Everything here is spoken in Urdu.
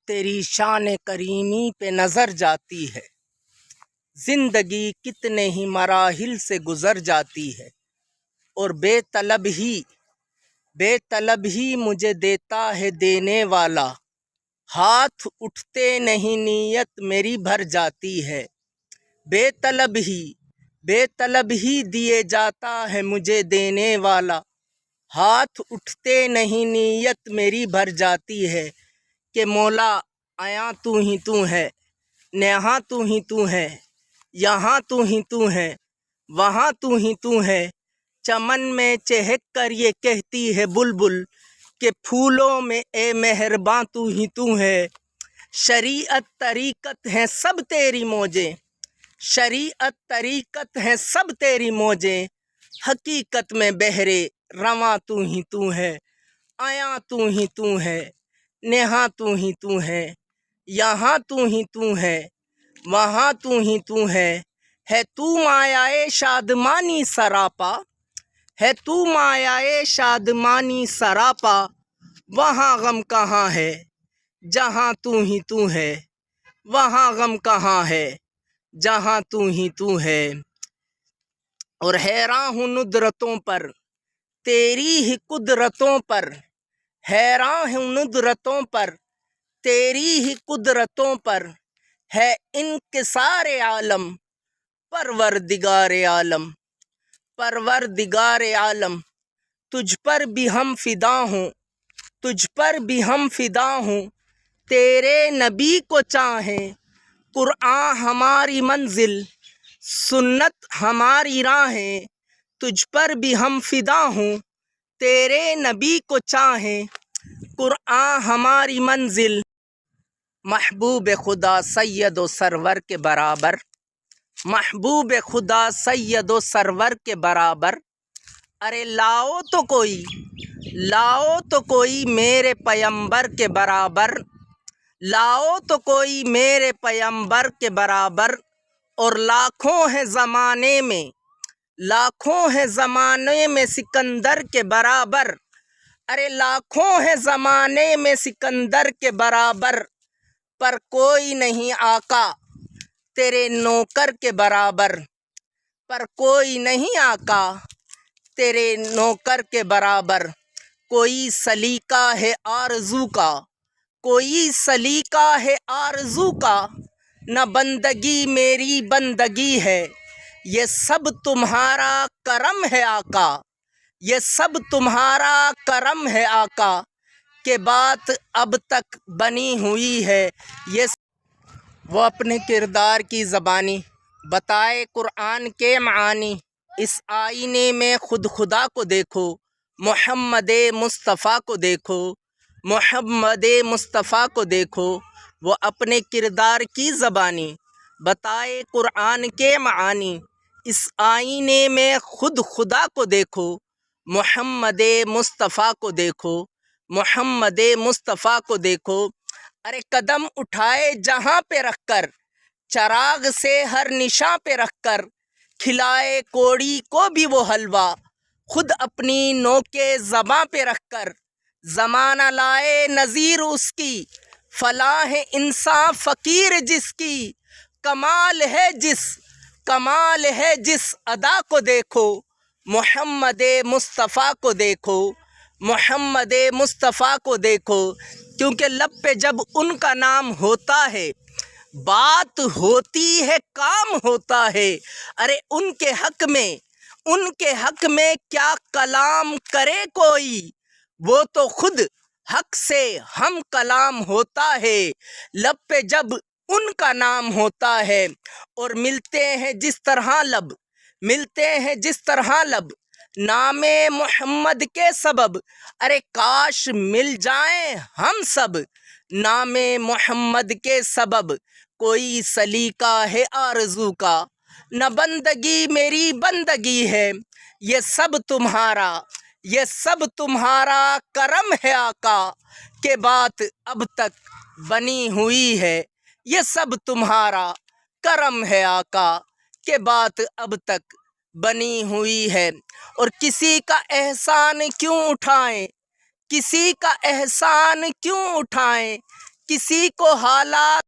تیری شان کریمی پہ نظر جاتی ہے، زندگی کتنے ہی مراحل سے گزر جاتی ہے، اور بے طلب ہی مجھے دیتا ہے دینے والا، ہاتھ اٹھتے نہیں نیت میری بھر جاتی ہے، بے طلب ہی دیے جاتا ہے مجھے دینے والا، ہاتھ اٹھتے نہیں نیت میری بھر جاتی ہے، کہ مولا آیا تو ہی تو ہے، نہاں تو ہی تو ہے، یہاں تو ہی تو ہے، وہاں تو ہی تو ہے، چمن میں چہک کر یہ کہتی ہے بلبل کہ پھولوں میں اے مہرباں تو ہی تو ہے، شریعت طریقت ہیں سب تیری موجیں، شریعت طریقت ہیں سب تیری موجیں، حقیقت میں بحرے رواں تو ہی تو ہے، آیا تو ہی تو ہے، نہاں تو ہی تو ہے، یہاں تو ہی تو ہے، وہاں تو ہی تو ہے تو مایائے شادمانی سراپا، ہے تو مایائے شادمانی سراپا، وہاں غم کہاں ہے جہاں تو ہی تو ہے، وہاں غم کہاں ہے جہاں تو ہی تو ہے، اور حیراں ہوں ندرتوں پر تیری ہی قدرتوں پر، حیراں ہوں ندرتوں پر تیری ہی قدرتوں پر، ہے انکسار عالم پروردگار عالم، پروردگار عالم، تجھ پر بھی ہم فدا ہوں، تجھ پر بھی ہم فدا ہوں، تیرے نبی کو چاہیں، قرآن ہماری منزل، سنت ہماری راہیں، تجھ پر بھی ہم فدا ہوں، تیرے نبی کو چاہیں، قرآن ہماری منزل، محبوب خدا سید و سرور کے برابر، محبوب خدا سید و سرور کے برابر، ارے لاؤ تو کوئی میرے پیمبر کے برابر، لاؤ تو کوئی میرے پیمبر کے برابر، اور لاکھوں ہیں زمانے میں سکندر کے برابر، ارے لاکھوں ہیں زمانے میں سکندر کے برابر، پر کوئی نہیں آقا تیرے نوکر کے برابر، پر کوئی نہیں آقا تیرے نوکر کے برابر، کوئی سلیقہ ہے آرزو کا، کوئی سلیقہ ہے آرزو کا، نہ بندگی میری بندگی ہے، یہ سب تمہارا کرم ہے آقا، یہ سب تمہارا کرم ہے آقا، کہ بات اب تک بنی ہوئی ہے، یہ وہ اپنے کردار کی زبانی بتائے قرآن کے معانی، اس آئینے میں خود خدا کو دیکھو، محمد مصطفیٰ کو دیکھو، محمد مصطفیٰ کو دیکھو، وہ اپنے کردار کی زبانی بتائے قرآن کے معانی، اس آئینے میں خود خدا کو دیکھو، محمد مصطفیٰ کو دیکھو، محمد مصطفیٰ کو دیکھو، ارے قدم اٹھائے جہاں پہ رکھ کر، چراغ سے ہر نشاں پہ رکھ کر، کھلائے کوڑی کو بھی وہ حلوہ، خود اپنی نوکے زباں پہ رکھ کر، زمانہ لائے نظیر اس کی، فلاح ہے انسان فقیر جس کی، کمال ہے جس ادا کو دیکھو، محمد مصطفیٰ کو دیکھو، محمد مصطفیٰ کو دیکھو، کیونکہ لب پہ جب ان کا نام ہوتا ہے، بات ہوتی ہے کام ہوتا ہے، ارے ان کے حق میں کیا کلام کرے کوئی، وہ تو خود حق سے ہم کلام ہوتا ہے، لب پہ جب ان کا نام ہوتا ہے، اور ملتے ہیں جس طرح لب نام محمد کے سبب، ارے کاش مل جائیں ہم سب نام محمد کے سبب، کوئی سلیقہ ہے آرزو کا، نہ بندگی میری بندگی ہے، یہ سب تمہارا کرم ہے آقا، کہ بات اب تک بنی ہوئی ہے، یہ سب تمہارا کرم ہے آقا، کہ بات اب تک بنی ہوئی ہے، اور کسی کا احسان کیوں اٹھائیں، کسی کو حالات